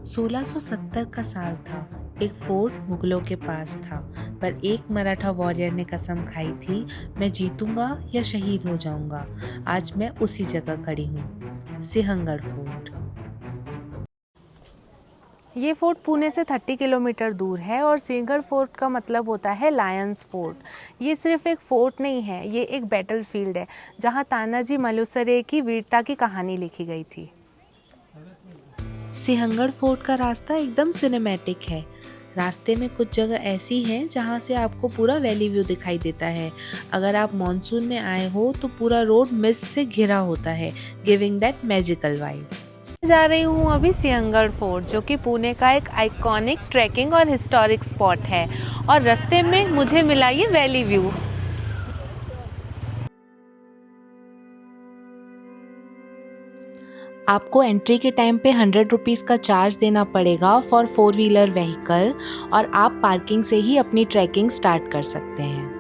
1670 का साल था। एक फोर्ट मुगलों के पास था, पर एक मराठा वॉरियर ने कसम खाई थी, मैं जीतूंगा या शहीद हो जाऊंगा। आज मैं उसी जगह खड़ी हूँ, सिंहगढ़ फोर्ट। ये फोर्ट पुणे से 30 किलोमीटर दूर है और सिंहगढ़ फोर्ट का मतलब होता है लायंस फोर्ट। ये सिर्फ एक फोर्ट नहीं है, ये एक बैटल फील्ड है जहाँ तानाजी मालुसरे की वीरता की कहानी लिखी गई थी। सिंहगढ़ फोर्ट का रास्ता एकदम सिनेमैटिक है। रास्ते में कुछ जगह ऐसी हैं जहाँ से आपको पूरा वैली व्यू दिखाई देता है। अगर आप मॉनसून में आए हो तो पूरा रोड मिस्ट से घिरा होता है, गिविंग दैट मैजिकल वाइब। जा रही हूँ अभी सिंहगढ़ फोर्ट, जो कि पुणे का एक आइकॉनिक ट्रैकिंग और हिस्टोरिक स्पॉट है, और रास्ते में मुझे मिला ये वैली व्यू। आपको एंट्री के टाइम पे 100 रुपीज़ का चार्ज देना पड़ेगा फॉर 4 व्हीलर व्हीकल, और आप पार्किंग से ही अपनी ट्रैकिंग स्टार्ट कर सकते हैं।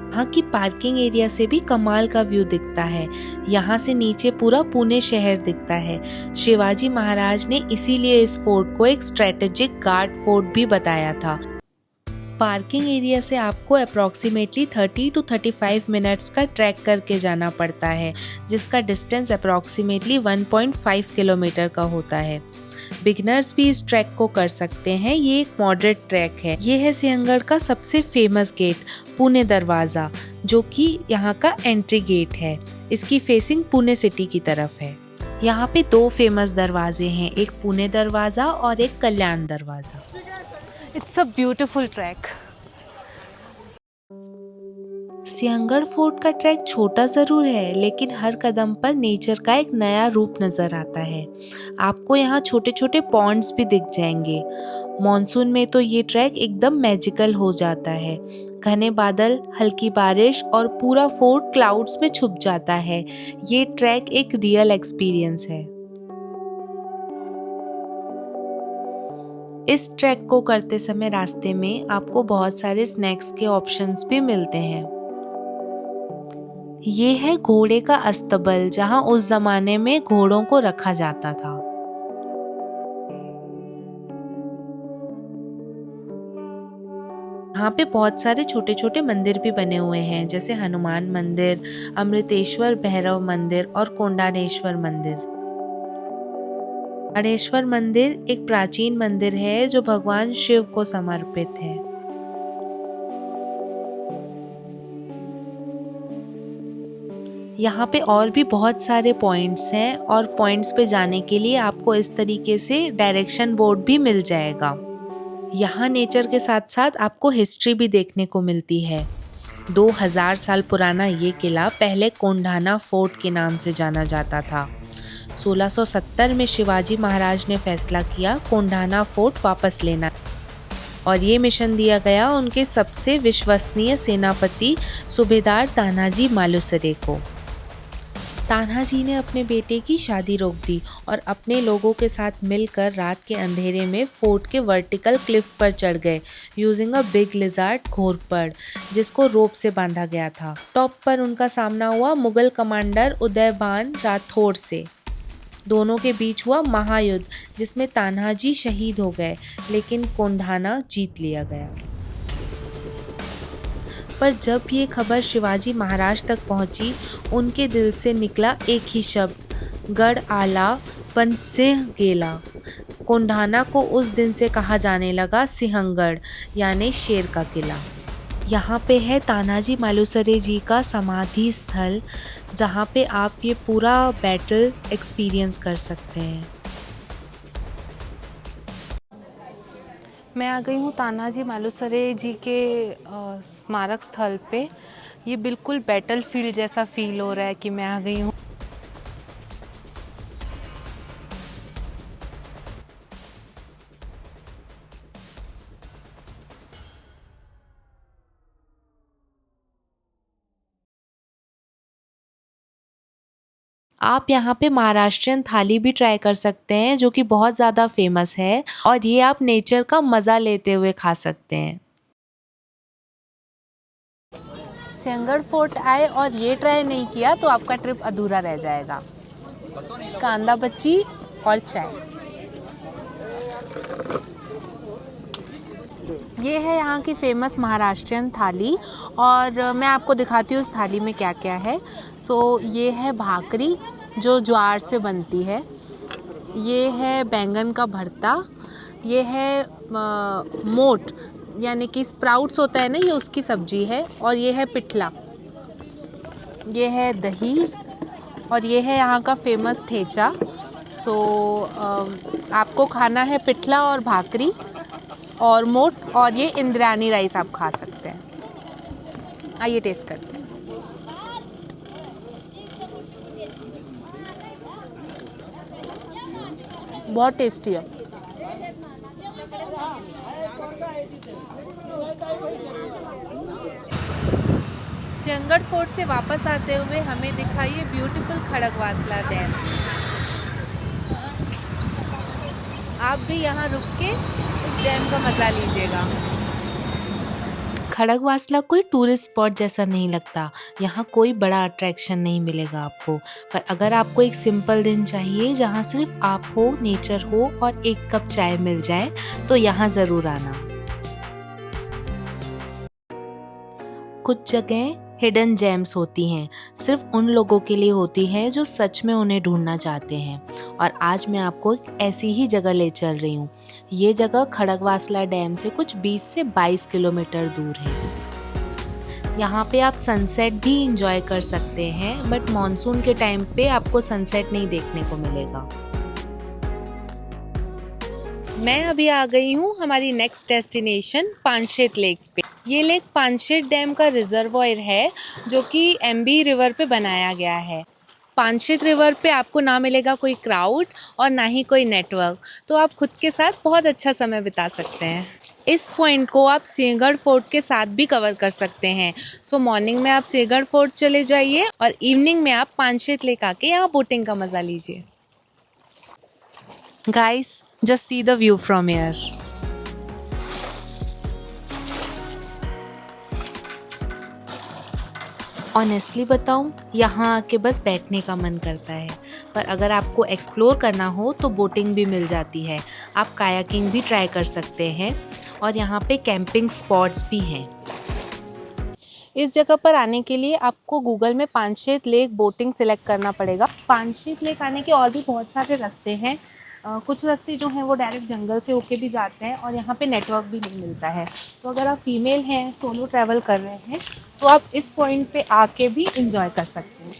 यहाँ की पार्किंग एरिया से भी कमाल का व्यू दिखता है। यहाँ से नीचे पूरा पुणे शहर दिखता है। शिवाजी महाराज ने इसीलिए इस फोर्ट को एक स्ट्रेटेजिक गार्ड फोर्ट भी बताया था। पार्किंग एरिया से आपको अप्रॉक्सीमेटली 30 to 35 मिनट्स का ट्रैक करके जाना पड़ता है, जिसका डिस्टेंस अप्रॉक्सीमेटली 1.5 किलोमीटर का होता है। बिगनर्स भी इस ट्रैक को कर सकते हैं। ये एक मॉडरेट ट्रैक है। ये है सिंहगढ़ का सबसे फेमस गेट, पुणे दरवाज़ा, जो कि यहाँ का एंट्री गेट है। इसकी फेसिंग पुणे सिटी की तरफ है। यहाँ पे 2 फेमस दरवाजे हैं, एक पुणे दरवाज़ा और एक कल्याण दरवाज़ा। It's a beautiful track. Sinhagad fort का ट्रैक छोटा ज़रूर है, लेकिन हर कदम पर नेचर का एक नया रूप नज़र आता है। आपको यहाँ छोटे छोटे पॉन्ड्स भी दिख जाएंगे। मॉनसून में तो ये ट्रैक एकदम मैजिकल हो जाता है। घने बादल, हल्की बारिश और पूरा फोर्ट क्लाउड्स में छुप जाता है। ये ट्रैक एक रियल एक्सपीरियंस है। इस ट्रैक को करते समय रास्ते में आपको बहुत सारे स्नैक्स के ऑप्शंस भी मिलते हैं। ये है घोड़े का अस्तबल, जहां उस जमाने में घोड़ों को रखा जाता था। यहाँ पे बहुत सारे छोटे छोटे मंदिर भी बने हुए हैं, जैसे हनुमान मंदिर, अमृतेश्वर भैरव मंदिर और कोंडानेश्वर मंदिर। कोंडानेश्वर मंदिर एक प्राचीन मंदिर है जो भगवान शिव को समर्पित है। यहाँ पे और भी बहुत सारे पॉइंट्स हैं, और पॉइंट्स पे जाने के लिए आपको इस तरीके से डायरेक्शन बोर्ड भी मिल जाएगा। यहाँ नेचर के साथ साथ आपको हिस्ट्री भी देखने को मिलती है। 2000 साल पुराना ये किला पहले कोंढाना फोर्ट के नाम से जाना जाता था। 1670 में शिवाजी महाराज ने फैसला किया कोंढाना फोर्ट वापस लेना, और ये मिशन दिया गया उनके सबसे विश्वसनीय सेनापति सूबेदार तानाजी मालुसरे को। तान्हाजी ने अपने बेटे की शादी रोक दी और अपने लोगों के साथ मिलकर रात के अंधेरे में फोर्ट के वर्टिकल क्लिफ पर चढ़ गए, यूजिंग अ बिग लिजार्ड घोरपड़, जिसको रोप से बांधा गया था। टॉप पर उनका सामना हुआ मुगल कमांडर उदयभान राठौड़ से। दोनों के बीच हुआ महायुद्ध, जिसमें तान्हाजी शहीद हो गए, लेकिन कोंढाना जीत लिया गया। पर जब ये खबर शिवाजी महाराज तक पहुंची, उनके दिल से निकला एक ही शब्द, गढ़ आला पनसिंह गेला। कोंढाना को उस दिन से कहा जाने लगा सिंहगढ़, यानी शेर का किला। यहाँ पे है तानाजी मालुसरे जी का समाधि स्थल, जहाँ पे आप ये पूरा बैटल एक्सपीरियंस कर सकते हैं। मैं आ गई हूँ तानाजी मालुसरे जी के स्मारक स्थल पे। ये बिल्कुल बैटल फील्ड जैसा फील हो रहा है कि मैं आ गई हूँ। आप यहाँ पे महाराष्ट्रियन थाली भी ट्राई कर सकते हैं, जो कि बहुत ज़्यादा फेमस है, और ये आप नेचर का मज़ा लेते हुए खा सकते हैं। सिंहगढ़ फोर्ट आए और ये ट्राई नहीं किया तो आपका ट्रिप अधूरा रह जाएगा। कांदा बच्ची और चाय। ये है यहाँ की फेमस महाराष्ट्रियन थाली और मैं आपको दिखाती हूँ इस थाली में क्या क्या है। ये है भाकरी जो ज्वार से बनती है, ये है बैंगन का भरता, ये है मोट यानी कि स्प्राउट्स होता है ना, ये उसकी सब्जी है, और ये है पिठला, ये है दही, और ये है यहाँ का फेमस ठेचा। आपको खाना है पिठला और भाकरी और मोट, और ये इंद्रायणी राइस आप खा सकते हैं। आइए टेस्ट करते हैं। बहुत टेस्टी है। सिंहगढ़ फोर्ट से वापस आते हुए हमें दिखा ये ब्यूटीफुल खड़गवासला डैम। आप भी यहाँ रुक के इस डैम का मजा लीजिएगा। खड़गवासला कोई टूरिस्ट स्पॉट जैसा नहीं लगता, यहाँ कोई बड़ा अट्रैक्शन नहीं मिलेगा आपको, पर अगर आपको एक सिंपल दिन चाहिए जहाँ सिर्फ आप हो, नेचर हो और एक कप चाय मिल जाए, तो यहाँ ज़रूर आना। कुछ जगह हिडन जेम्स होती हैं, सिर्फ उन लोगों के लिए होती हैं जो सच में उन्हें ढूंढना चाहते हैं, और आज मैं आपको एक ऐसी ही जगह ले चल रही हूँ। ये जगह खड़गवासला डैम से कुछ 20 से 22 किलोमीटर दूर है। यहाँ पे आप सनसेट भी इंजॉय कर सकते हैं, बट मॉनसून के टाइम पे आपको सनसेट नहीं देखने को मिलेगा। मैं अभी आ गई हूँ हमारी नेक्स्ट डेस्टिनेशन पानशेत लेक पे। ये लेक पानशेत डैम का रिजर्वॉयर है जो कि एमबी रिवर पे बनाया गया है। पानशेत रिवर पे आपको ना मिलेगा कोई क्राउड और ना ही कोई नेटवर्क, तो आप खुद के साथ बहुत अच्छा समय बिता सकते हैं। इस पॉइंट को आप सिंहगढ़ फोर्ट के साथ भी कवर कर सकते हैं। मॉर्निंग में आप सिंहगढ़ फोर्ट चले जाइए और इवनिंग में आप पानशेत लेक आके यहाँ बोटिंग का मजा लीजिए। Guys, just see the view from here. Honestly बताऊं, यहाँ आके बस बैठने का मन करता है, पर अगर आपको एक्सप्लोर करना हो तो बोटिंग भी मिल जाती है। आप कायाकिंग भी ट्राई कर सकते हैं और यहाँ पे कैंपिंग स्पॉट्स भी हैं। इस जगह पर आने के लिए आपको गूगल में पानशेत लेक बोटिंग सिलेक्ट करना पड़ेगा। पानशेत लेक आने के और भी बहुत सारे रास्ते हैं। कुछ रास्ते जो हैं वो डायरेक्ट जंगल से होके भी जाते हैं और यहाँ पे नेटवर्क भी नहीं मिलता है। तो अगर आप फीमेल हैं, सोलो ट्रैवल कर रहे हैं, तो आप इस पॉइंट पे आके भी इंजॉय कर सकते हैं।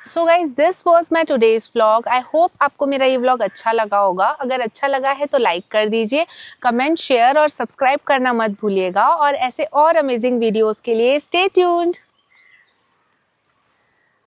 So guys, this was my today's vlog. I hope आपको मेरा ये व्लॉग अच्छा लगा होगा। अगर अच्छा लगा है तो लाइक कर दीजिए, कमेंट, शेयर और सब्सक्राइब करना मत भूलिएगा। और ऐसे और अमेजिंग वीडियोज़ के लिए स्टे ट्यून्ड।